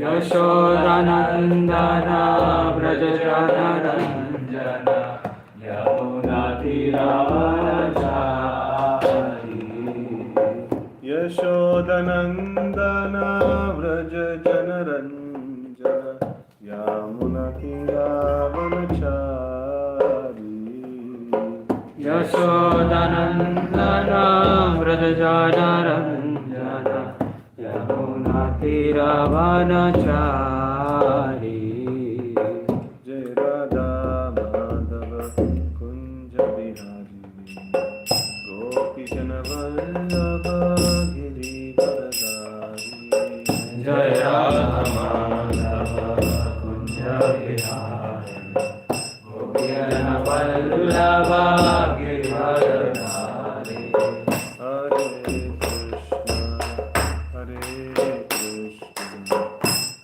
यशोदानन्दना व्रजजनरञ्जना यमुनातीरावनचारी यशोदनन्दना व्रजजनरञ्जन यमुनातीरावनचारी यशोदानन्दना व्रजजनरञ्जना यमुनातीरावनचारी जय राधा माधव कुंज बिहारी गोपीजन वल्लभ गिरिवरधारी जय राधा माधव कुंज बिहारी गोपीजन वल्लभ गिरिवरधारी हरे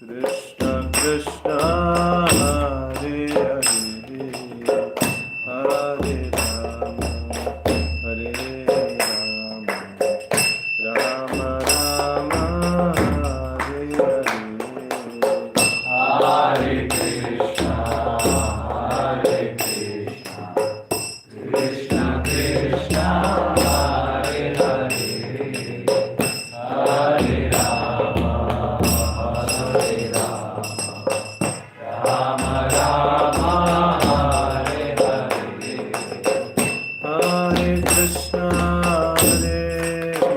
कृष्ण कृष्ण हरे हरे हरे राम हरे Ram Ram Ram Hare Hare Hare Krishna, Hare Krishna, Krishna Krishna, Hare Hare, Hare Rama, Hare Rama, Rama Rama, Hare Hare. Hare Krishna, Hare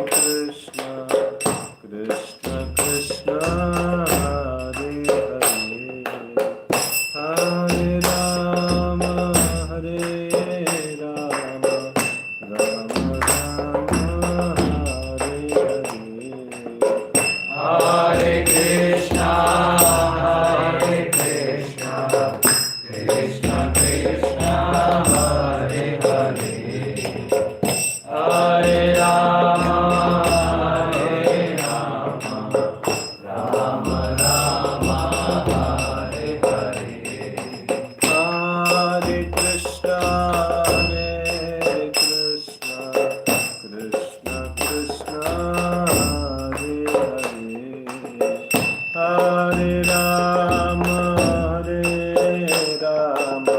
Krishna, Krishna Krishna, Hare Hare, Hare Rama, Hare Rama, Rama Rama, Hare Hare. Hare Krishna, Hare Krishna, Krishna Krishna, Hare Hare, Hare Rama, Hare Rama, Rama Rama, Hare Hare. Hare Krishna, Hare Krishna, Krishna Krishna, Hare Hare, Hare Rama, Hare Rama,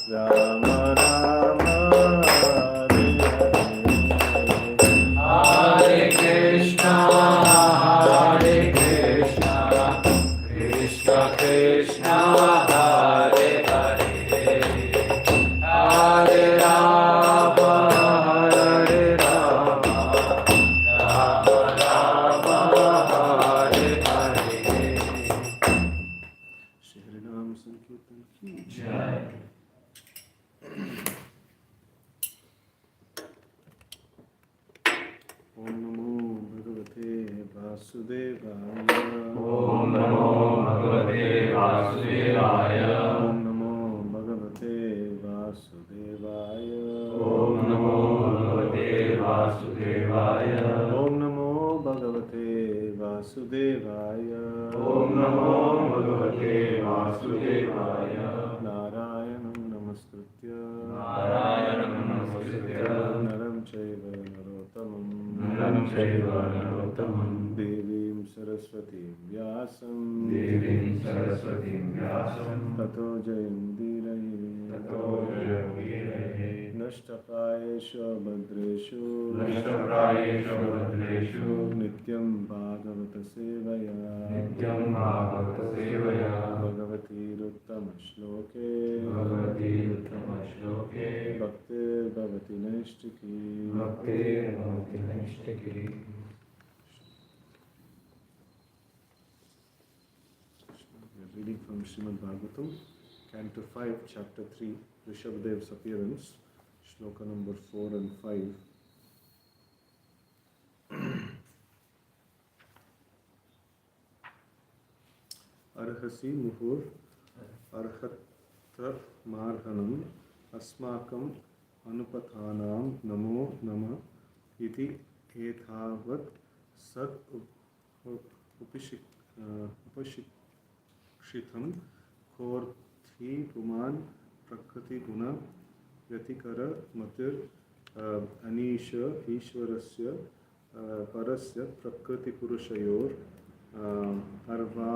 Rama Rama, Hare Hare. Hare Krishna, Hare Krishna, Krishna Krishna, Hare Hare, Hare Rama, Hare Rama, Rama Rama, Hare Hare. Shri Hari Nam Sankirtan ki Jai. Om Namo Bhagavate Vasudevaya. Om Namo Bhagavate Vasudevaya. Om Namo Bhagavate Vasudevaya. Om Namo Bhagavate Vasudevaya. Om Namo Bhagavate Vasudevaya. Om Namo Bhagavate Vasudevaya. Narayanam Namaskritya Narayanam Namaskritya Naram Chaiva Narottamam Naram Chaiva Narottamam Devim Saraswatim Vyasam Devim Saraswatim Vyasam Tato Jayandiraye Tato Jayaviraye Nashtapayeshu Bhadreshu Nashtaprayeshu Bhadreshu Nityam Bhagavata Sevaya Nityam Bhagavata Sevaya Bhagavati Ruttama Shloke Bhagavati Uttama Shloke Bhaktir Bhavati Naishtiki Bhaktir Bhavati Naishtiki. We are reading from Srimad Bhagavatam, Canto 5, Chapter 3, Rishabhdev's appearance, Shloka number 4 and 5. Arhasi muhur arhat marhanam asmakam anupathanam namo nama iti ethavat sat upashikshitam korthi puman prakriti guna vyatikara matir anisha ishwarasya parasya prakriti purushayor arva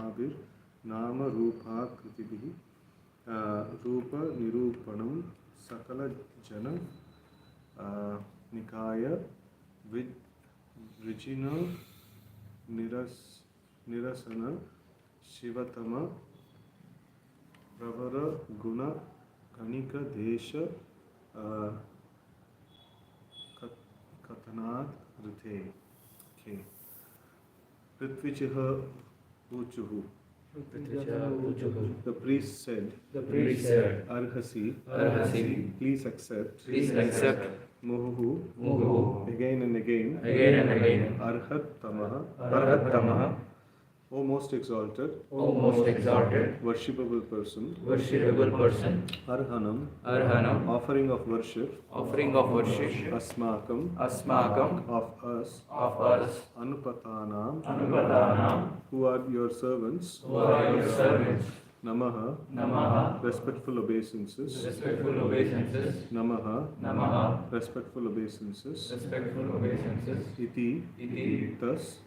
आविर नाम रूपाकृतिभिः रूप निरूपणं सकल जन निकाय विजिन निरसन शिवतम प्रवर गुण गणिक देश कथनात् ऋते के पृथ्वीचः ऊचुः. The priest said, Arhasi, please accept, Muhu, again and again, Arhat-tamah, O most exalted, worshipable person, Arhanam, offering of worship, Asmakam, of us, Anupatanam, who are your servants, Namaha, respectful obeisances, Namaha, respectful obeisances, Iti, thus,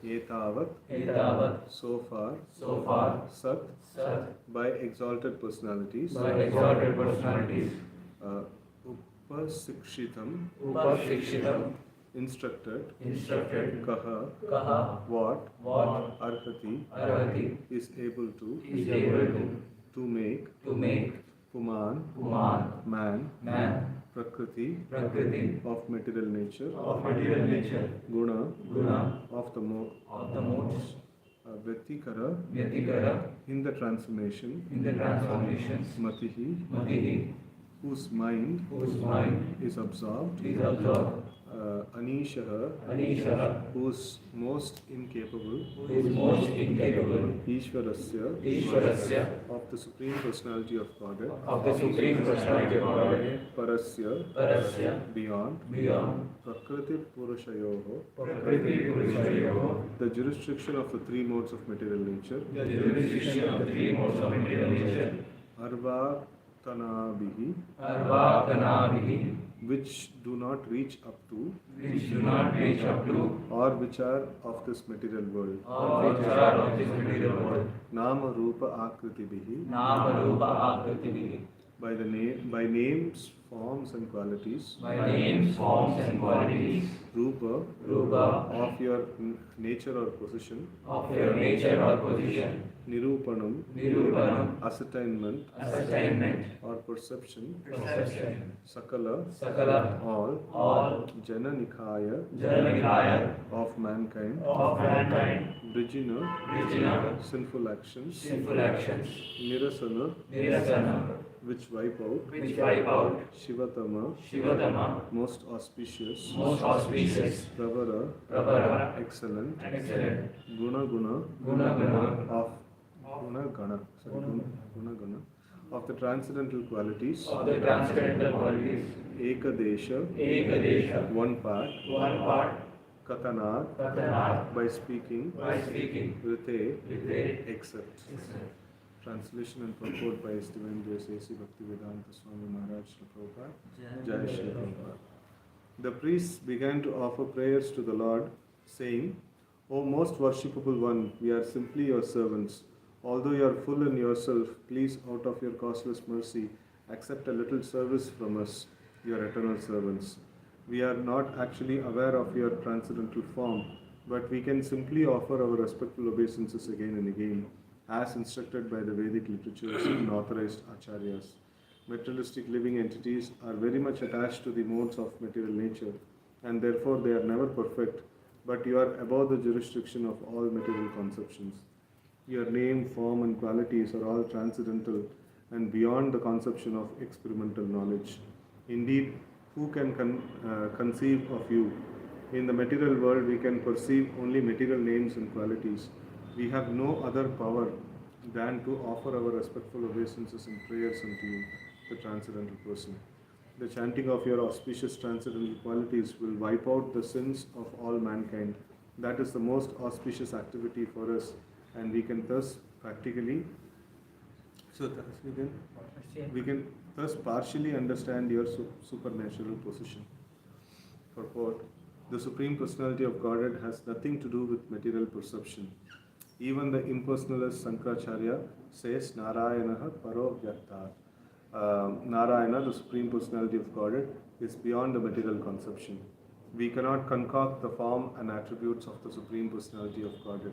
Etavat, so far, Sat, by exalted personalities, Upasikshitam, instructed, Kaha, what, Arhati, is able to make, Puman, man, Prakriti, of material nature, Guna, of the modes, Vyatikara, in the transformations, Matihi, whose mind is absorbed, Anishaha, whose most incapable, Ishwarasya, of the Supreme Personality of Godhead, Parasya, beyond, Prakriti Purushayoho, the jurisdiction of the three modes of material nature, Arvatanabihi, which do not reach up to, or which are of this material world, Nama Rupa Akritibihi, by names, forms and qualities, Rupa, of your nature or position, Nirupanam, ascertainment, or perception, Sakala, all, Jana Nikaya, of mankind, Vrijina, sinful actions, Nirasana, which wipe out, Shivatama, most auspicious, Pravara, excellent, Guna, of Guna Gana, of the transcendental qualities, Ekadesha, one part, Katana, by speaking, Rite, except. Translation and purport by His Divine Grace A.C. Bhaktivedanta Swami Maharaj Prabhupada. Jai Shri Prabhupada. The priests began to offer prayers to the Lord, saying, O most worshipable one, we are simply your servants. Although you are full in yourself, please, out of your causeless mercy, accept a little service from us, your eternal servants. We are not actually aware of your transcendental form, but we can simply offer our respectful obeisances again and again, as instructed by the Vedic literatures and authorized acharyas. Materialistic living entities are very much attached to the modes of material nature, and therefore they are never perfect, but you are above the jurisdiction of all material conceptions. Your name, form, and qualities are all transcendental and beyond the conception of experimental knowledge. Indeed, who can conceive of you? In the material world, we can perceive only material names and qualities. We have no other power than to offer our respectful obeisances and prayers unto you, the transcendental person. The chanting of your auspicious transcendental qualities will wipe out the sins of all mankind. That is the most auspicious activity for us, and we can thus practically, we can thus partially understand your supernatural position. Purport. The Supreme Personality of Godhead has nothing to do with material perception. Even the impersonalist Sankaracharya says Narayana Paro Vyakta. Narayana, the Supreme Personality of Godhead, is beyond the material conception. We cannot concoct the form and attributes of the Supreme Personality of Godhead.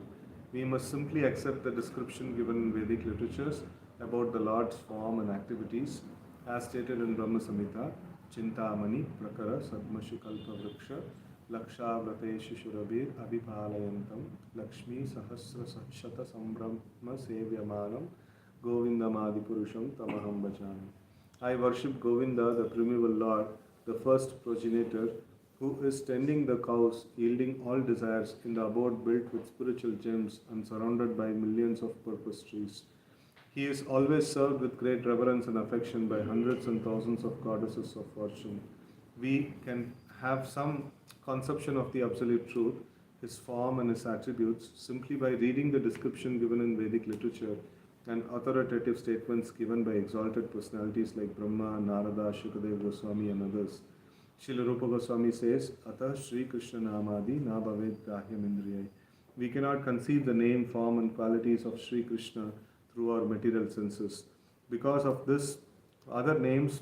We must simply accept the description given in Vedic literatures about the Lord's form and activities, as stated in Brahma Samhita, Chintamani, Prakara, Sadmashu Kalpa Vriksha, Lakshavrate Shishurabir, Abhipalayantam, Lakshmi Sahasra Shata Sambrahma Sevyamanam, Govindamadi Purusham Tamaham Bhajami. I worship Govinda, the primeval Lord, the first progenitor, who is tending the cows, yielding all desires in the abode built with spiritual gems and surrounded by millions of purpose trees. He is always served with great reverence and affection by hundreds and thousands of goddesses of fortune. We can have some conception of the absolute truth, his form and his attributes, simply by reading the description given in Vedic literature and authoritative statements given by exalted personalities like Brahma, Narada, Shukadeva Goswami and others. Srila Rupa Goswami says, Atah Sri Krishna Namadi na bhavet grahyam indriyai. We cannot conceive the name, form and qualities of Sri Krishna through our material senses. Because of this, other names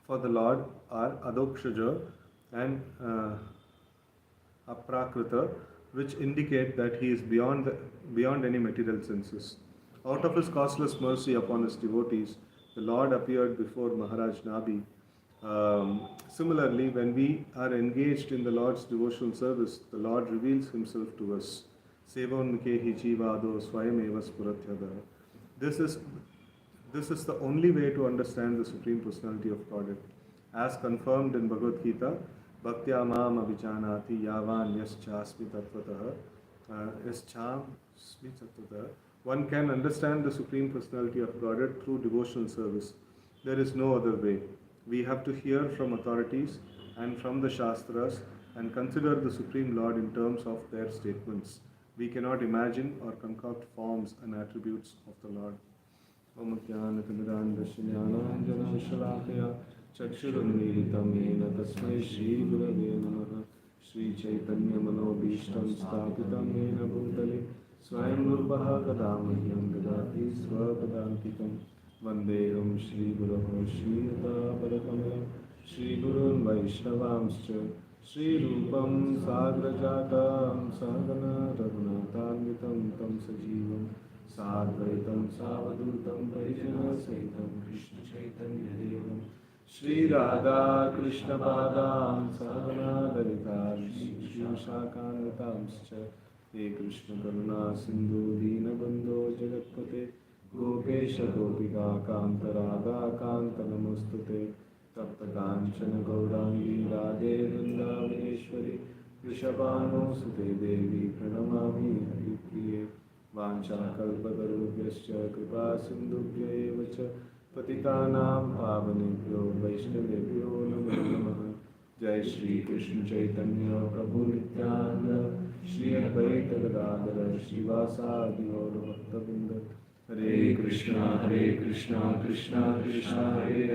for the Lord are Adokshaja and Aprakrita, which indicate that he is beyond any material senses. Out of his causeless mercy upon his devotees, the Lord appeared before Maharaj Nabi. Similarly, when we are engaged in the Lord's devotional service, the Lord reveals himself to us. Sevonmukhehi jivado swayameva spuratyada. This is the only way to understand the Supreme Personality of Godhead. As confirmed in Bhagavad Gita, Bhaktya mam avijanati yavan yaschasmi tattvataha. One can understand the Supreme Personality of Godhead through devotional service. There is no other way. We have to hear from authorities and from the Shastras and consider the Supreme Lord in terms of their statements. We cannot imagine or concoct forms and attributes of the Lord. Om Jnana Timirandasya Shalakaya Chakshurunmilitam Yena Tasmai Shri Gurave Namaha Shri Chaitanya Manobhishtam Sthapitam Yena Bhutale Swayam Rupaha Kadamahyam Dadati Swapadantikam Vandeham Shri Guru Shri Yuta Parakamaya Shri Gurun Vaishnavamscha Shri Rupam Sagrajatam Sahagana Raghunathanitam Tam Sajivam Sadvaitam Savadutam Parijana Saitam Krishna Chaitanya Devam Shri Radha Krishna Padam Sahagana Lalita Shri Shakanatamscha He Krishna Karuna Sindhu Dina Bandho Jagatpate Gopesha Gopika Kanta Radha Kanta Namostute Tapta Kanchana Gaurangi Radhe Vrindavaneshwari Vrishabhano Sute Devi Pranamami Haripriye Vancha Kalpatarubhyascha Kripa Sindhubhya Evacha Patitanam Pavanebhyo Vaishnavebhyo Namo Namaha Jai Shri Krishna Chaitanya Prabhu Nityananda Shri Advaita Gadadhara Srivasadi Gaura Bhaktavinda Hare Krishna Krishna Krishna Hare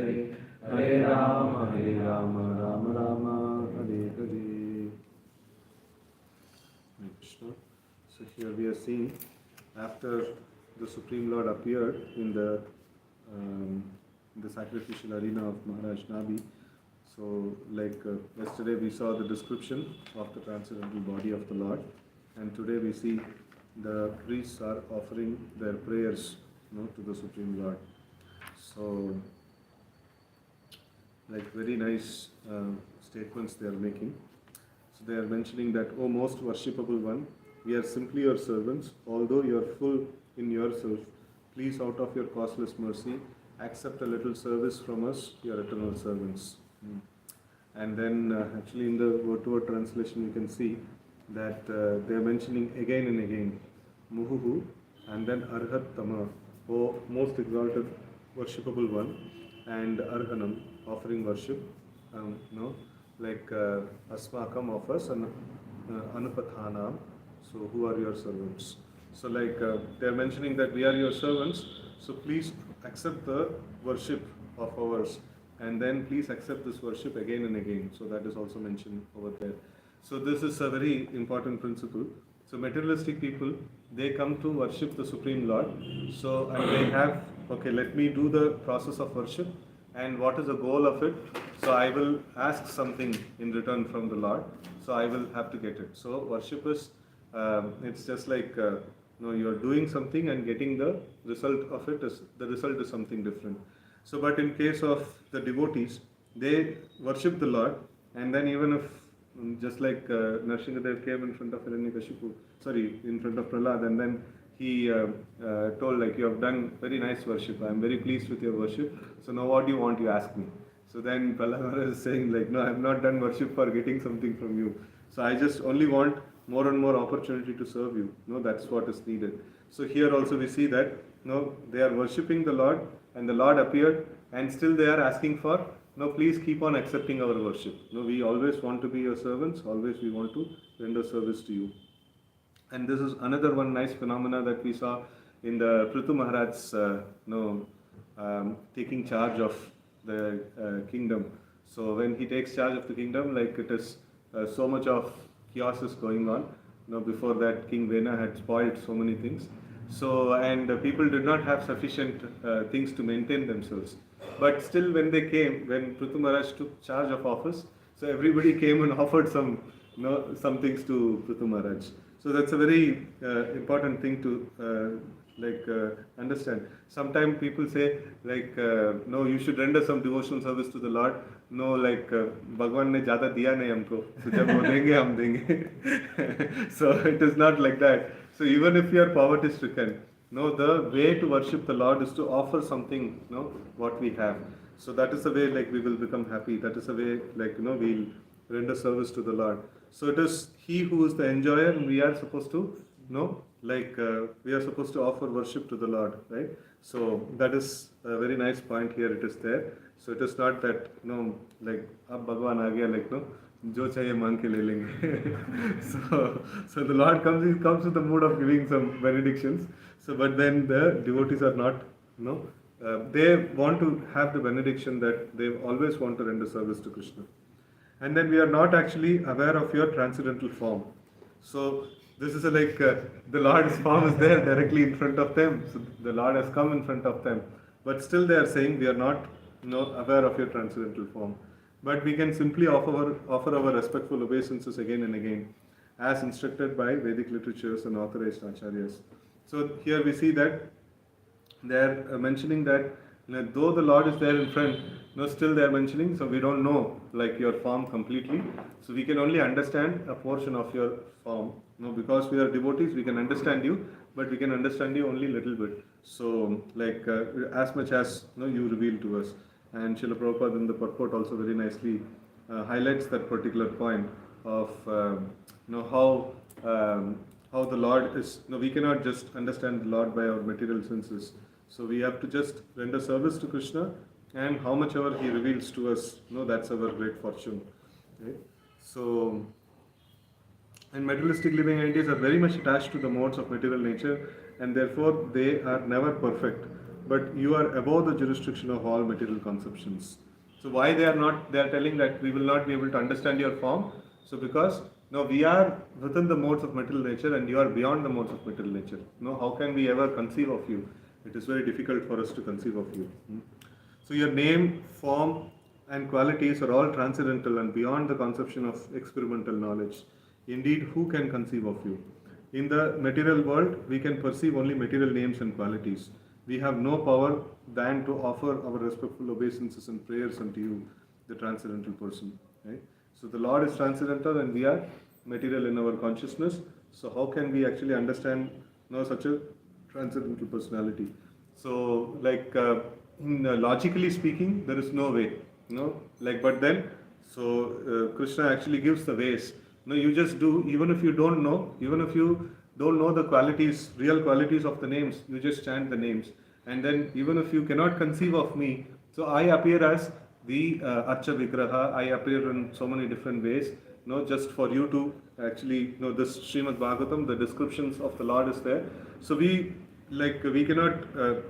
Hare Hare Rama Rama Rama Hare Hare. Krishna. So here we are seeing after the Supreme Lord appeared in the sacrificial arena of Maharaj Nabi. So like yesterday we saw the description of the transcendental body of the Lord, and today we see the priests are offering their prayers, to the Supreme Lord. So like very nice statements they are making. So they are mentioning that, O most worshipable one, we are simply your servants. Although you are full in yourself, please out of your causeless mercy accept a little service from us, your eternal servants. And then actually in the word-to-word translation you can see that they are mentioning again and again Muhuhu and then Arhat Tama, O most exalted worshipable one, and Arhanam, offering worship, like Asmakam offers and Anupathanam, so who are your servants. So like they are mentioning that we are your servants, so please accept the worship of ours, and then please accept this worship again and again. So that is also mentioned over there. So this is a very important principle. So materialistic people, they come to worship the Supreme Lord. So and they have, okay, let me do the process of worship, and what is the goal of it? So I will ask something in return from the Lord. So I will have to get it. So worship is, it's just like you are doing something and getting the result of it. The result is something different. So, but in case of the devotees, they worship the Lord, and then even if just like Narsingadev came in front of Hiranyakashipu, in front of Prahlad, and then he told like, you have done very nice worship, I am very pleased with your worship, so now what do you want, you ask me. So then Prahlad is saying like, no, I have not done worship for getting something from you, so I just only want more and more opportunity to serve you. No, that's what is needed. So here also we see that they are worshipping the Lord, and the Lord appeared, and still they are asking for, no, please keep on accepting our worship. No, we always want to be your servants, always we want to render service to you. And this is another one nice phenomena that we saw in the Prithu Maharaj's taking charge of the kingdom. So when he takes charge of the kingdom, like it is so much of chaos is going on. Before that, King Vena had spoiled so many things. So, and people did not have sufficient things to maintain themselves. But still when they came, when Prithu Maharaj took charge of office, so everybody came and offered some things to Prithu Maharaj. So that's a very important thing to understand. Sometimes people say like, no, you should render some devotional service to the Lord. No, like Bhagwan ne jada diya nahi humko, so jab wo denge hum denge. So it is not like that. So even if you are poverty stricken, the way to worship the Lord is to offer something, what we have. So that is the way like we will become happy. That is the way like we'll render service to the Lord. So it is He who is the enjoyer, and we are supposed to we are supposed to offer worship to the Lord, right? So that is a very nice point here. It is there. So it is not that like ab Bhagwan aa gaya, like jo chahiye mang ke le lenge. So the Lord comes. He comes with the mood of giving some benedictions. So but then the devotees are not they want to have the benediction that they always want to render service to Krishna. And then we are not actually aware of your transcendental form. So this is the Lord's form is there directly in front of them. So the Lord has come in front of them. But still they are saying we are not aware of your transcendental form. But we can simply offer our respectful obeisances again and again, as instructed by Vedic literatures and authorized acharyas. So here we see that they are mentioning that though the Lord is there in front, still they are mentioning, so we don't know like your form completely. So we can only understand a portion of your form. Because we are devotees, we can understand you, but we can understand you only little bit. So like as much as you reveal to us. And Srila Prabhupada in the purport also very nicely highlights that particular point of how the Lord is. We cannot just understand the Lord by our material senses. So we have to just render service to Krishna, and how much ever He reveals to us, that's our great fortune. Right? So, and materialistic living entities are very much attached to the modes of material nature, and therefore they are never perfect. But you are above the jurisdiction of all material conceptions. So why they are not? They are telling that we will not be able to understand your form. So because we are within the modes of material nature, and you are beyond the modes of material nature. How can we ever conceive of you? It is very difficult for us to conceive of you. So your name, form, and qualities are all transcendental and beyond the conception of experimental knowledge. Indeed, who can conceive of you? In the material world, we can perceive only material names and qualities. We have no power than to offer our respectful obeisances and prayers unto you, the transcendental person. Right? So the Lord is transcendental, and we are material in our consciousness. So how can we actually understand such a transcendental personality? So like logically speaking, there is no way. But then Krishna actually gives the ways. You just do, even if you don't know the qualities, real qualities of the names, you just chant the names. And then even if you cannot conceive of me, so I appear as the Archa Vigraha, I appear in so many different ways, just for you to actually this Srimad Bhagavatam, the descriptions of the Lord is there. So we cannot,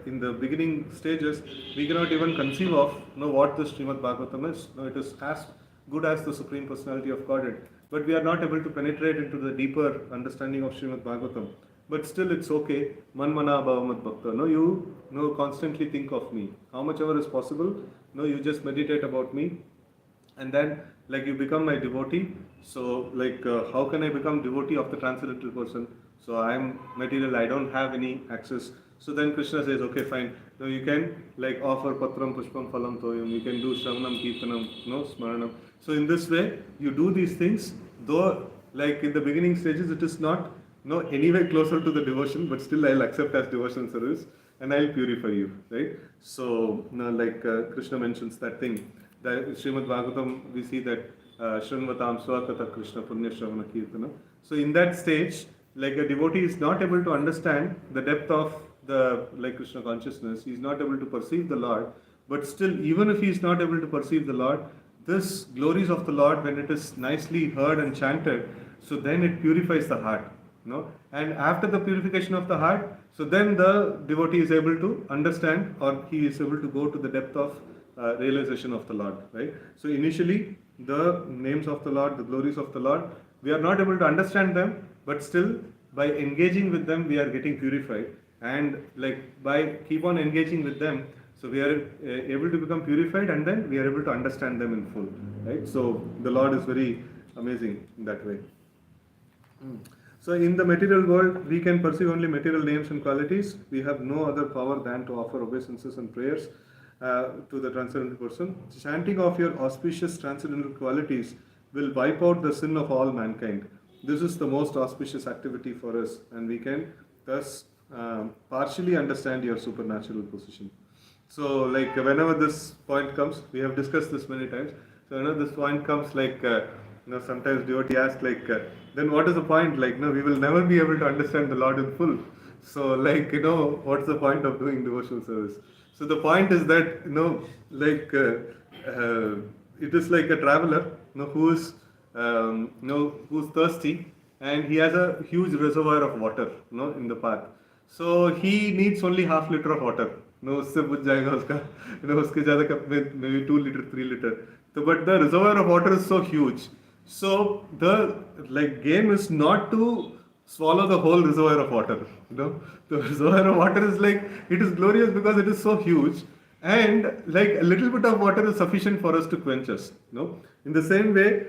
in the beginning stages, we cannot even conceive of what the Srimad Bhagavatam is. It is as good as the Supreme Personality of Godhead. but we are not able to penetrate into the deeper understanding of Srimad Bhagavatam. But still it's okay. Man mana bhavamat bhakta. No, you constantly think of me. How much ever is possible, you just meditate about me, and then like you become my devotee. So like how can I become devotee of the transcendental person? So I am material, I don't have any access. So then Krishna says, okay, fine. Now you can like offer patram pushpam phalam toyam, you can do shravanam kirtanam, smaranam. So in this way, you do these things, though like in the beginning stages it is not anyway closer to the devotion, but still I'll accept as devotion service and I'll purify you, right? So like Krishna mentions that thing. The Srimad Bhagavatam, we see that Shranvatam Swakata Krishna Punya Shravana Kirtana. So in that stage, like a devotee is not able to understand the depth of the like Krishna consciousness, he is not able to perceive the Lord, but still even if he is not able to perceive the Lord, this glories of the Lord, when it is nicely heard and chanted, so then it purifies the heart. And after the purification of the heart, so then the devotee is able to understand, or he is able to go to the depth of realization of the Lord, right? So initially, the names of the Lord, the glories of the Lord, we are not able to understand them, but still by engaging with them, we are getting purified, and like by keep on engaging with them, so we are able to become purified, and then we are able to understand them in full, right? So the Lord is very amazing in that way. So in the material world, we can perceive only material names and qualities. We have no other power than to offer obeisances and prayers to the transcendental person. Chanting of your auspicious transcendental qualities will wipe out the sin of all mankind. This is the most auspicious activity for us, and we can thus partially understand your supernatural position. So like whenever this point comes, we have discussed this many times. So whenever this point comes, like sometimes devotee asks like, then what is the point? Like, we will never be able to understand the Lord in full. So like, what's the point of doing devotional service? So the point is that, like, it is like a traveler, who is, who's thirsty, and he has a huge reservoir of water, in the path. So he needs only half liter of water. उससे बुझ जाएगा उसका, उसके ज़्यादा cup में maybe 2 liter, 3 liter. So, but the reservoir of water is so huge. So the like game is not to swallow the whole reservoir of water. The reservoir of water is like, it is glorious because it is so huge, and like a little bit of water is sufficient for us to quench us. In the same way,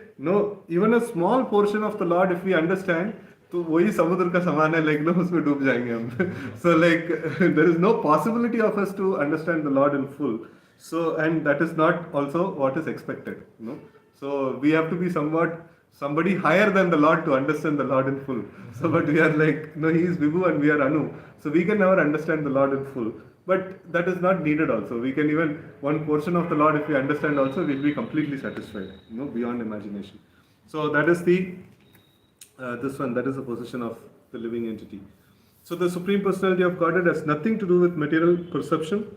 even a small portion of the Lord, if we understand, तो वही समुद्र का समान है, like उसमें डूब जाएंगे हम. So like there is no possibility of us to understand the Lord in full. So, and that is not also what is expected. So we have to be somebody higher than the Lord to understand the Lord in full. So, but we are like, he is Vibhu and we are Anu. So we can never understand the Lord in full. But that is not needed also. We can even, one portion of the Lord, if we understand also, we'll be completely satisfied, beyond imagination. So that is the, this one, that is the position of the living entity. So the Supreme Personality of Godhead has nothing to do with material perception.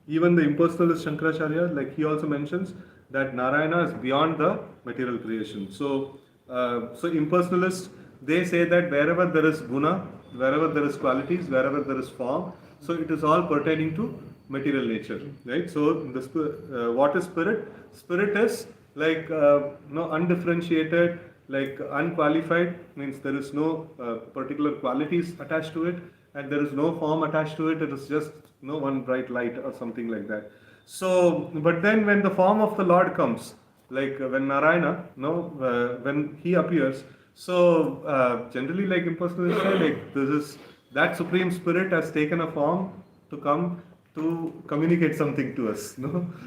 Even the impersonalist Shankaracharya, like he also mentions that Narayana is beyond the material creation. So, so impersonalists, they say that wherever there is guna, wherever there is qualities, wherever there is form, so it is all pertaining to material nature, right? So the what is spirit? Spirit is like undifferentiated, like unqualified, means there is no particular qualities attached to it, and there is no form attached to it. It is just one bright light or something like that. So, but then when the form of the Lord comes, like when Narayana, when he appears, so generally like impersonalists say, like this is, that Supreme Spirit has taken a form to come to communicate something to us,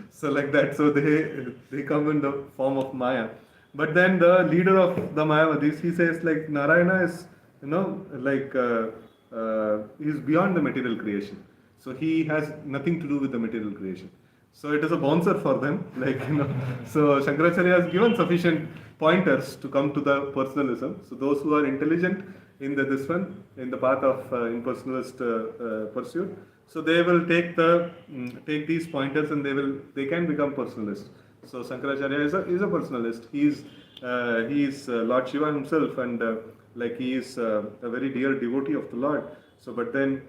So like that, so they come in the form of Maya. But then the leader of the Mayavadis, he says like Narayana is, like he's beyond the material creation. So he has nothing to do with the material creation. So it is a bouncer for them, like, So Shankaracharya has given sufficient pointers to come to the personalism. So those who are intelligent in this one, in the path of impersonalist pursuit, so they will take these pointers and they can become personalists. So Shankaracharya is a personalist. He is Lord Shiva himself, and like he is a very dear devotee of the Lord. So, but then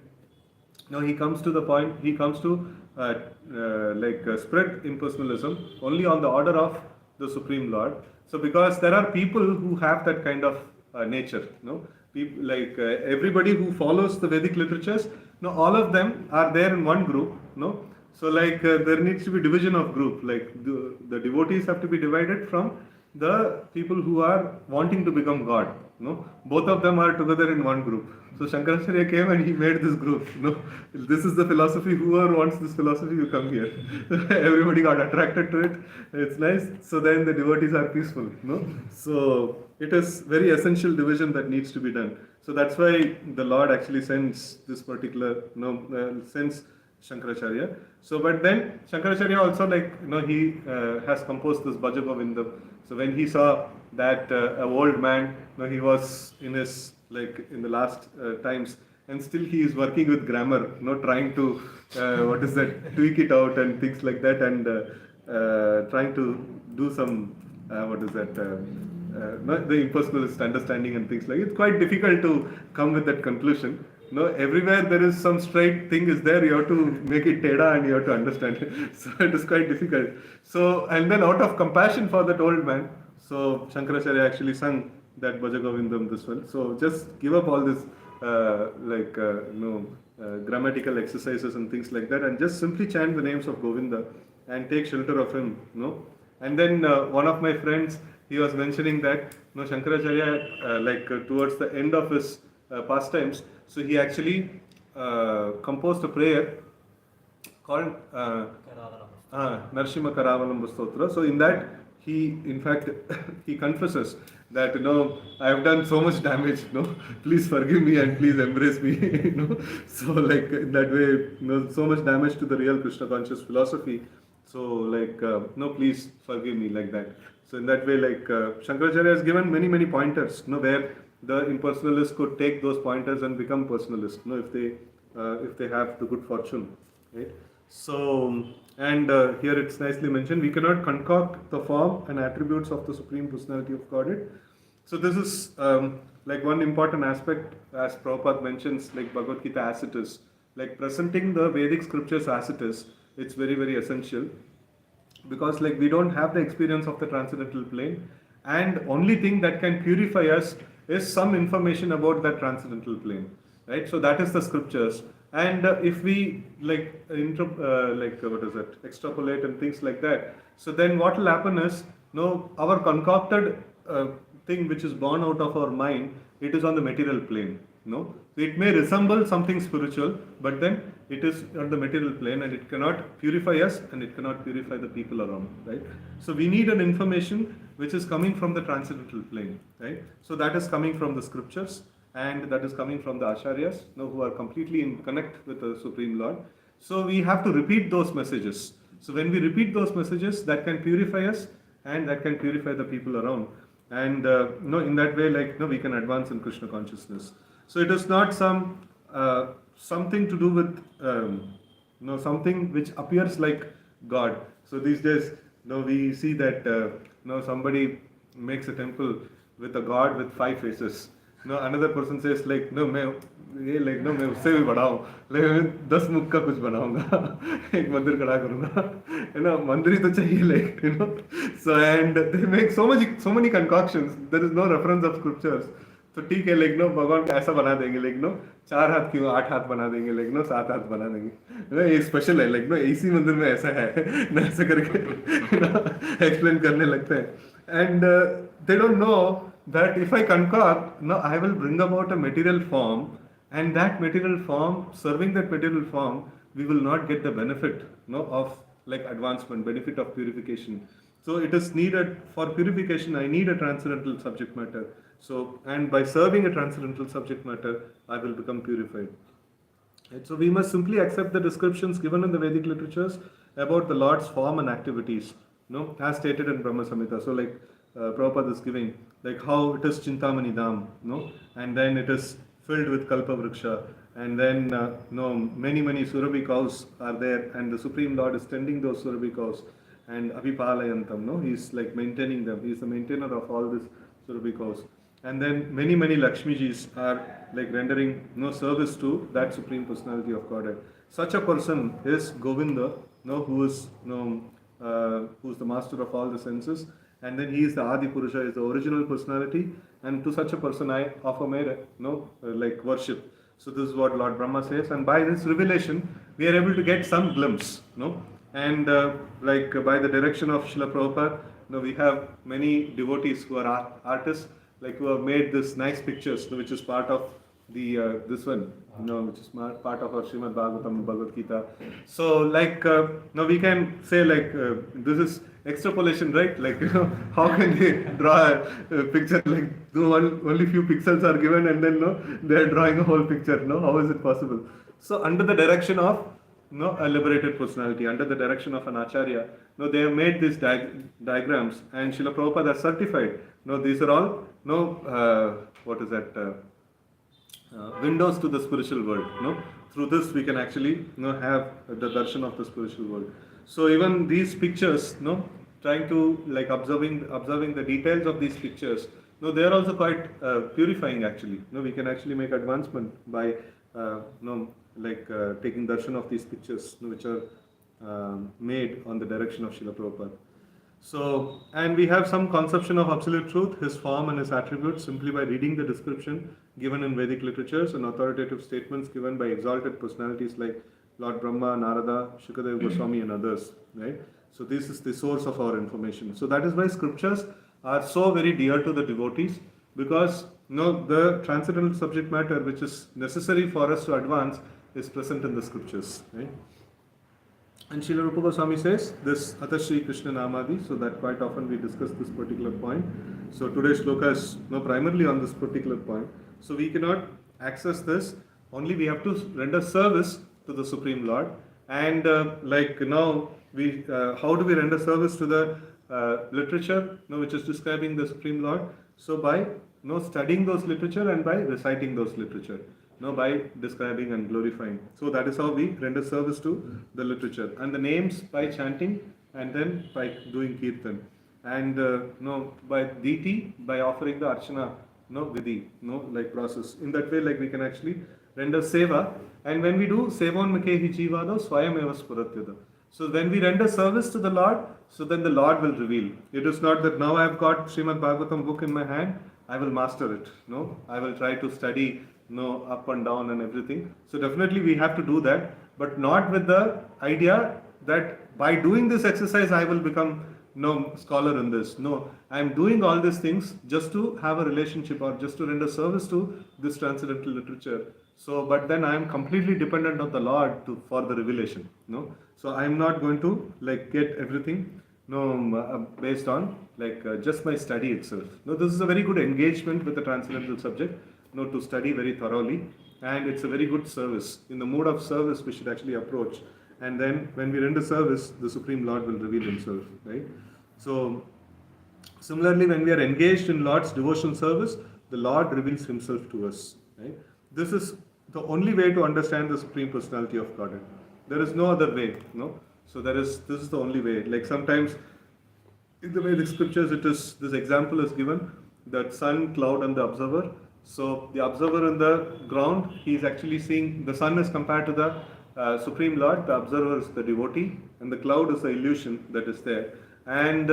he comes to the point. He comes to spread impersonalism only on the order of the Supreme Lord. So because there are people who have that kind of nature, people like everybody who follows the Vedic literatures, all of them are there in one group, so like there needs to be division of group, like the devotees have to be divided from the people who are wanting to become God, both of them are together in one group. So Shankaracharya came and he made this group. This is the philosophy. Whoever wants this philosophy, you come here. Everybody got attracted to it. It's nice. So then the devotees are peaceful. So it is very essential division that needs to be done. So that's why the Lord actually sends this particular, sends Shankaracharya. So, but then Shankaracharya also, he has composed this Bhaja Govindam. So when he saw that a old man, he was in his, in the last times, and still he is working with grammar, trying to, tweak it out and things like that, and trying to do some, not the impersonalist understanding and things like it. It's quite difficult to come with that conclusion. Everywhere there is some straight thing is there, you have to make it teda and you have to understand it. So it is quite difficult. So, and then out of compassion for that old man, so Shankaracharya actually sung that Bhaja Govindam this one. So just give up all this grammatical exercises and things like that, and just simply chant the names of Govinda and take shelter of him. And then one of my friends, he was mentioning that Shankaracharya, towards the end of his pastimes, so he actually composed a prayer called Narshima Karavalam Stotra. So in that, he in fact he confesses that I have done so much damage, please forgive me and please embrace me. So like in that way, so much damage to the real Krishna conscious philosophy. So please forgive me, like that. So in that way, Shankaracharya has given many pointers, where the impersonalists could take those pointers and become personalists, if they have the good fortune, right? So, and here it's nicely mentioned, we cannot concoct the form and attributes of the Supreme Personality of Godhead. So this is one important aspect, as Prabhupada mentions, like Bhagavad Gita as it is, presenting the Vedic scriptures as it is. It's very essential, because we don't have the experience of the transcendental plane, and only thing that can purify us is some information about that transcendental plane, right? So that is the scriptures, and if we extrapolate and things like that, so then what will happen is, our concocted thing which is born out of our mind, it is on the material plane. So it may resemble something spiritual, but then it is on the material plane, and it cannot purify us, and it cannot purify the people around, right? So we need an information which is coming from the transcendental plane, right? So that is coming from the scriptures, and that is coming from the acharyas, who are completely in connect with the Supreme Lord. So we have to repeat those messages. So when we repeat those messages, that can purify us, and that can purify the people around. And in that way, we can advance in Krishna consciousness. So it is not something to do with something which appears like God. So these days, we see that somebody makes a temple with a God with 5 faces. Another person says मैं उससे भी बड़ा हूँ, 10 मुख का कुछ बनाऊंगा, एक मंदिर खड़ा करूंगा, मंदिर ही तो चाहिए, so and they make so many concoctions. There is no reference of scriptures. तो ठीक है, भगवान को ऐसा बना देंगे, 4 हाथ क्यों 8 हाथ बना देंगे, 7 हाथ बना देंगे, ये स्पेशल है, इसी मंदिर में ऐसा है, ऐसा करके एक्सप्लेन करने लगते हैं. And they don't know that if I concoct, I will bring about a material form, and that material form, serving that material form, we will not get the benefit of advancement, benefit of purification. So it is needed for purification. I need a transcendental subject matter. So, and by serving a transcendental subject matter, I will become purified. Right? So we must simply accept the descriptions given in the Vedic literatures about the Lord's form and activities, as stated in Brahma Samhita. So Prabhupada is giving, how it is Chintamani Dham, and then it is filled with Kalpa Vriksha, and then many Surabhi cows are there, and the Supreme Lord is tending those Surabhi cows, and Abhipalayantam, he's maintaining them, he's the maintainer of all these Surabhi cows. And then many Lakshmijis are rendering service to that Supreme Personality of Godhead. Such a person is Govinda, who is the master of all the senses, and then he is the Adi Purusha, is the original personality, and to such a person I offer my like worship. So this is what Lord Brahma says, and by this revelation we are able to get some glimpse, and by the direction of Srila Prabhupada, we have many devotees who are artists, like who have made this nice pictures, which is part of the this one, which is part of our Srimad Bhagavatam, Bhagavad Gita. So now we can say this is extrapolation, right? How can they draw a picture like only few pixels are given and then they are drawing a whole picture? How is it possible? So under the direction of a liberated personality, under the direction of an acharya, they have made these diagrams, and Srila Prabhupada has certified. These are all windows to the spiritual world. Through this we can actually have the darshan of the spiritual world. So even these pictures, trying to observing the details of these pictures, they are also quite purifying actually. We can actually make advancement by taking darshan of these pictures, which are made on the direction of Srila Prabhupada. So, and we have some conception of absolute truth, his form and his attributes, simply by reading the description given in Vedic literatures and authoritative statements given by exalted personalities like Lord Brahma, Narada, Shukadeva Goswami and others, right? So this is the source of our information. So that is why scriptures are so very dear to the devotees, because the transcendental subject matter which is necessary for us to advance is present in the scriptures, right? And Srila Rupa Goswami says this Atha Shri Krishna Namadi, so that quite often we discuss this particular point. So today's shloka is primarily on this particular point. So we cannot access this, only we have to render service to the Supreme Lord. And now we how do we render service to the literature which is describing the Supreme Lord? So by studying those literature and by reciting those literature. By describing and glorifying. So that is how we render service to the literature. And the names by chanting, and then by doing kirtan. And by diti, by offering the archana, vidhi, process. In that way, we can actually render seva. And when we do sevon makehi jivado swayam eva spuratyada. So when we render service to the Lord, so then the Lord will reveal. It is not that now I have got Srimad Bhagavatam book in my hand, I will master it. I will try to study up and down and everything. So definitely we have to do that, but not with the idea that by doing this exercise I will become scholar in this. No, I am doing all these things just to have a relationship or just to render service to this transcendental literature. So, but then I am completely dependent on the Lord for the revelation. So I am not going to get everything based on just my study itself. This is a very good engagement with the transcendental subject. To study very thoroughly, and it's a very good service. In the mode of service we should actually approach, and then when we render service, the Supreme Lord will reveal himself, right? So similarly, when we are engaged in Lord's devotional service, the Lord reveals himself to us, right? This is the only way to understand the Supreme Personality of Godhead. There is no other way, so this is the only way. Sometimes in the Vedic scriptures this example is given, that sun, cloud and the observer. So the observer in the ground, he is actually seeing, the sun is compared to the Supreme Lord, the observer is the devotee, and the cloud is the illusion that is there. And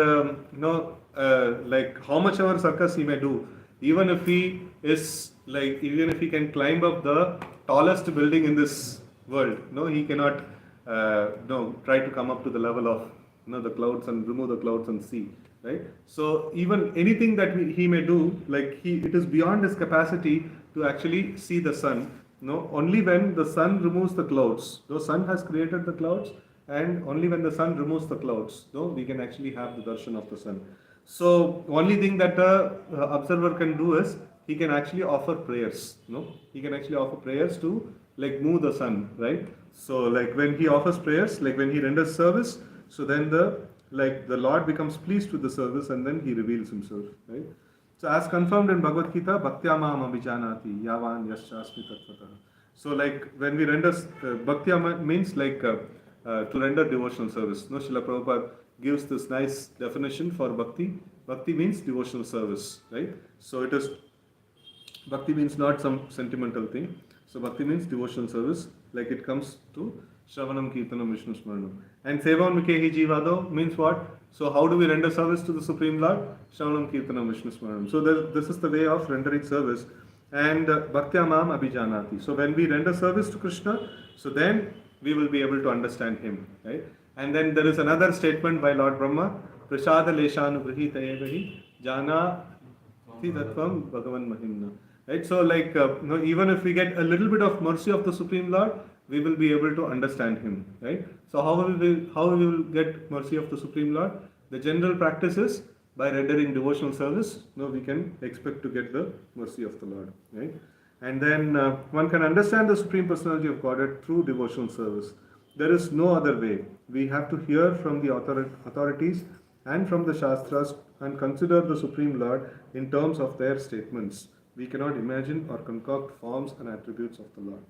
how much ever circus he may do, even if he is even if he can climb up the tallest building in this world, he cannot try to come up to the level of the clouds and remove the clouds and see. Right? So even anything that he may do, it is beyond his capacity to actually see the sun. Only when the sun removes the clouds, the sun has created the clouds, and only when the sun removes the clouds, we can actually have the darshan of the sun. So only thing that the observer can do is he can actually offer prayers. He can actually offer prayers to move the sun, right? So when he offers prayers, when he renders service, so then the Lord becomes pleased with the service, and then he reveals himself, right? So as confirmed in Bhagavad Gita, Bhaktya Mam Abhijanati Yavan Yaschasmi Tattvata. So when we render Bhaktya means to render devotional service. Srila Prabhupada gives this nice definition for Bhakti. Bhakti means devotional service, right? So it is, Bhakti means not some sentimental thing. So Bhakti means devotional service, it comes to Shravanam Kirtanam Vishnu Smaranam. And Sevam Mikehi Jivado means what? So how do we render service to the Supreme Lord? Shravanam Kirtanam Vishnu Smaranam. So this is the way of rendering service. And Bhaktya Mam Abhijanati. So when we render service to Krishna, so then we will be able to understand him. Right? And then there is another statement by Lord Brahma, Prasada Leshanugrahita Evahi Jana Tattvam Bhagavan Mahimna. Right? So like even if we get a little bit of mercy of the Supreme Lord, we will be able to understand him. Right? So how we will get mercy of the Supreme Lord? The general practice is by rendering devotional service, we can expect to get the mercy of the Lord. Right? And then one can understand the Supreme Personality of Godhead through devotional service. There is no other way. We have to hear from the authorities and from the Shastras and consider the Supreme Lord in terms of their statements. We cannot imagine or concoct forms and attributes of the Lord.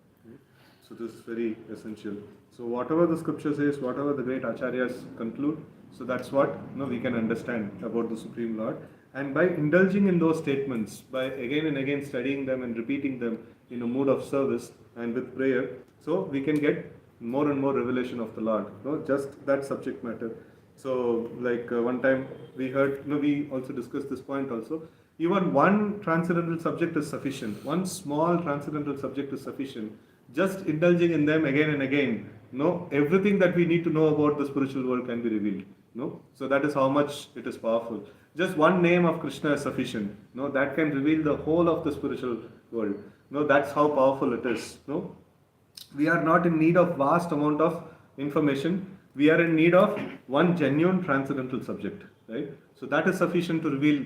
So this is very essential. So whatever the scripture says, whatever the great acharyas conclude, so that's what we can understand about the Supreme Lord. And by indulging in those statements, by again and again studying them and repeating them in a mood of service and with prayer, so we can get more and more revelation of the Lord. Just that subject matter. So like one time we heard, we also discussed this point also. Even one transcendental subject is sufficient. One small transcendental subject is sufficient. Just indulging in them again and again, everything that we need to know about the spiritual world can be revealed. So that is how much it is powerful. Just one name of Krishna is sufficient. That can reveal the whole of the spiritual world. That's how powerful it is. We are not in need of vast amount of information. We are in need of one genuine transcendental subject, right? So that is sufficient to reveal,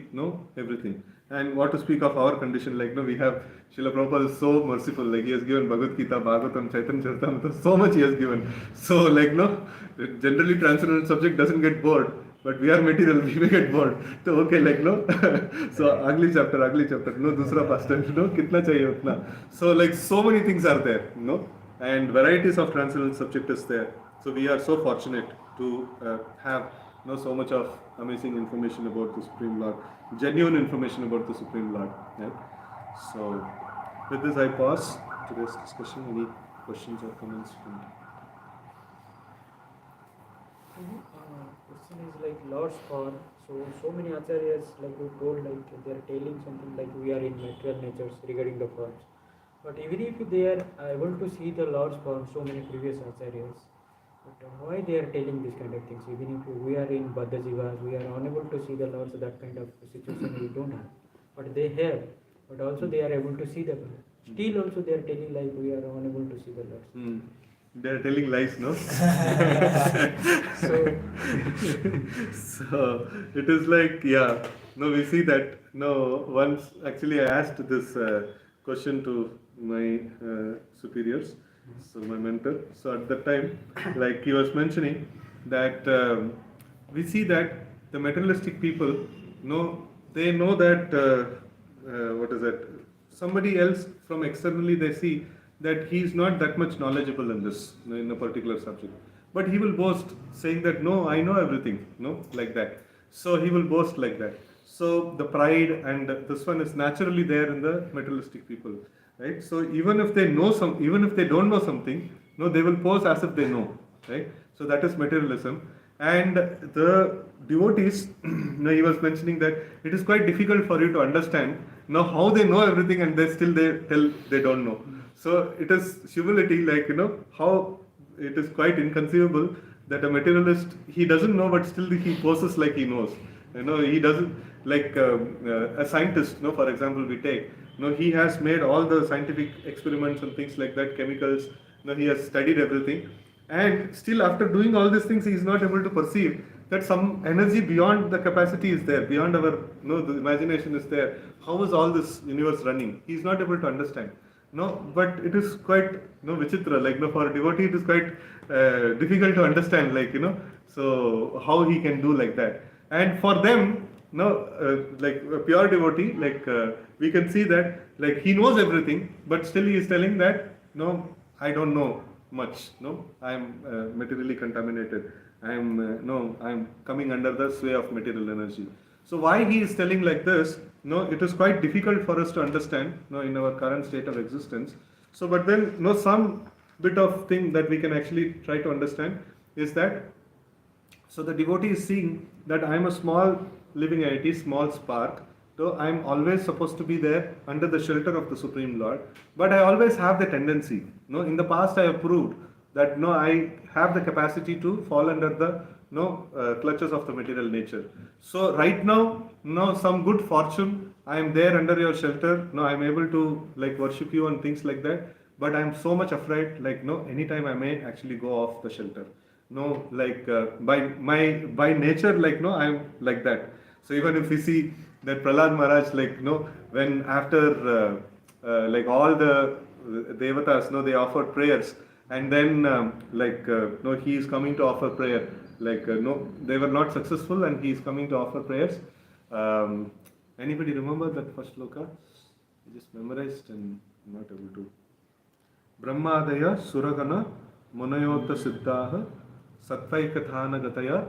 everything. And what to speak of our condition, like, we have Srila Prabhupada is so merciful, like he has given Bhagavad Gita, Bhagavatam, Chaitanya Charitamrita, so much he has given. So like, generally transcendental subject doesn't get bored, but we are material, we may get bored. So okay, like, so ugly chapter, dusra pastime, kitna chahiye utna. So like, so many things are there, and varieties of transcendental subject is there. So we are so fortunate to have so much of amazing information about the Supreme Lord, genuine information about the Supreme Lord. Right? So with this I pause today's discussion. Any questions or comments from question is like Lord's form. So many acharyas like you told, like they are telling something like we are in material natures regarding the forms. But even if they are able to see the Lord's form, so many previous acharyas, but why they are telling this kind of things? Even if we are in Baddha Jivas, we are unable to see the Lord's, that kind of situation we don't have. But they have, but also they are able to see the Lord. Still also they are telling like we are unable to see the Lord. They are telling lies, no? So it is like, we see that, once actually I asked this question to my superiors, so my mentor. So at that time, like he was mentioning that we see that the materialistic people, they know that, somebody else from externally they see that he is not that much knowledgeable in this, in a particular subject. But he will boast saying that, no, I know everything, like that. So he will boast like that. So the pride and this one is naturally there in the materialistic people, right? So even if they don't know something, they will pose as if they know, right? So that is materialism. And the devotees, he was mentioning that it is quite difficult for you to understand how they know everything and they tell they don't know. So it is humility, like, how it is quite inconceivable that a materialist, he doesn't know, but still he poses like he knows. He doesn't, like a scientist, for example, we take, he has made all the scientific experiments and things like that, chemicals, he has studied everything. And still after doing all these things, he is not able to perceive that some energy beyond the capacity is there, beyond our, the imagination is there. How is all this universe running? He is not able to understand. But it is quite, vichitra, like, for a devotee it is quite difficult to understand, like, so how he can do like that. And for them, like a pure devotee, like we can see that, like, he knows everything, but still he is telling that, I don't know much, I am materially contaminated, I am coming under the sway of material energy. So why he is telling like this, it is quite difficult for us to understand, in our current state of existence. So, but then, some bit of thing that we can actually try to understand is that, so the devotee is seeing that I am a small living entity, small spark, though I am always supposed to be there under the shelter of the Supreme Lord, but I always have the tendency. No, in the past I have proved that no, I have the capacity to fall under the clutches of the material nature. So right now, no, some good fortune, I am there under your shelter. No, I am able to like worship you and things like that. But I am so much afraid, like no, anytime I may actually go off the shelter. No, like by nature, like no, I am like that. So even if we see that Prahlad Maharaj, like no, when after like all the devatas, no, they offered prayers, and then no, he is coming to offer prayer. Like no, they were not successful, and he is coming to offer prayers. Anybody remember that first loka? I just memorized and not able to. Brahmadaya Suragana Munayota Siddhaha Satvaikathana Gataya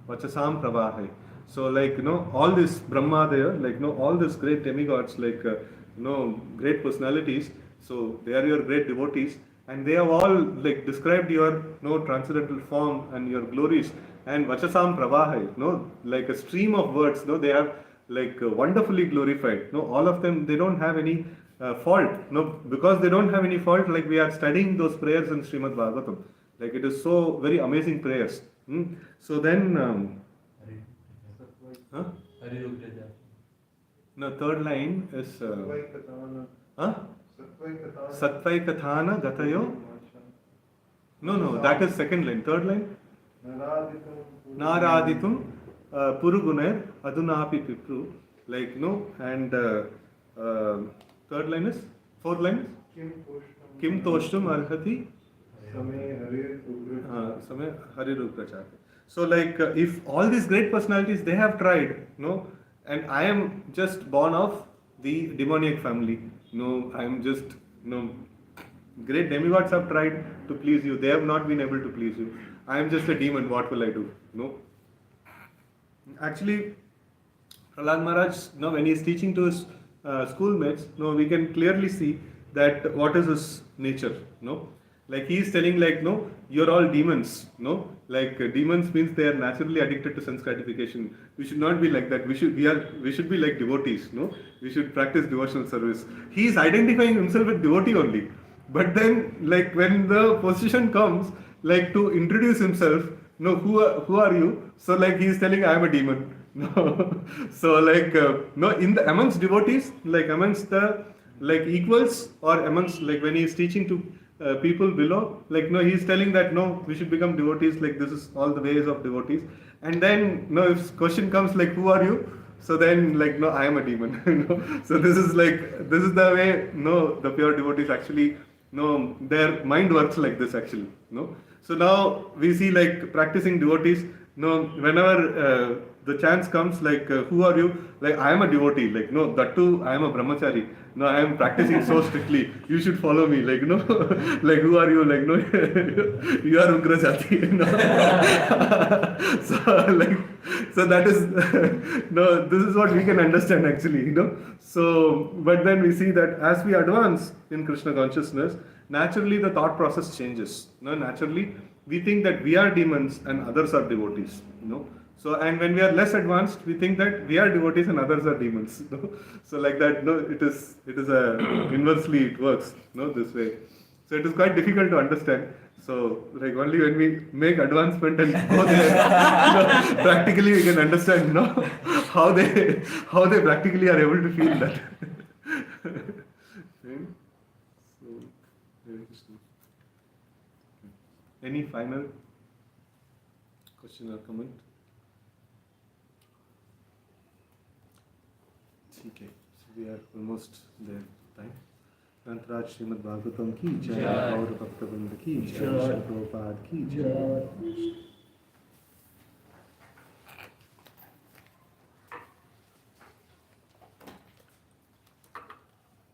Vachasam Pravahe. So like all this Brahmadaya, like all these great demigods, like great personalities, so they are your great devotees, and they have all like described your transcendental form and your glories, and Vachasam Pravahe, like a stream of words, they have like wonderfully glorified. All of them, they don't have any fault. Because they don't have any fault, like we are studying those prayers in Srimad Bhagavatam. Like it is so very amazing prayers. So then, no, third line is Satvai Kathana Gatayo. No, that is second line. Third line? Naraditum Puruguner Adunapi Pipru. Like and third line is? Fourth line is? Kim Toshtum Arhati Same Harirukrachati. So like if all these great personalities, they have tried, and I am just born of the demoniac family. I am just, great demigods have tried to please you. They have not been able to please you. I am just a demon. What will I do? Actually, Prahlad Maharaj, when he is teaching to his schoolmates, we can clearly see that what is his nature. Like he is telling, like, you're all demons. Like demons means they are naturally addicted to sense gratification. We should not be like that. We should be like devotees. We should practice devotional service. He is identifying himself with devotee only. But then, like when the position comes, like to introduce himself, who are you? So like he is telling, I am a demon. So like amongst devotees, like amongst the like equals, or amongst like when he is teaching to people below, like he is telling that we should become devotees, like this is all the ways of devotees. And then if question comes like, who are you? So then like I am a demon. So this is the way the pure devotees actually their mind works like this actually. So now we see like practicing devotees, whenever the chance comes, like who are you? Like I am a devotee, like that too I am a brahmachari. I am practicing so strictly. You should follow me. Like like who are you? Like you are Ugrajati. So that is this is what we can understand actually. So but then we see that as we advance in Krishna consciousness, naturally the thought process changes. Naturally we think that we are demons and others are devotees. So, and when we are less advanced, we think that we are devotees and others are demons. So like that, it is inversely it works, this way. So it is quite difficult to understand. So like only when we make advancement and go there, practically we can understand, how they practically are able to feel that. So, any final question or comment? Okay, so we are almost there. Time. Antaraj Srimad Bhagavatam ki jai, Gaur Bhakta Vrinda ki jai, Shri Prabhupada ki jai.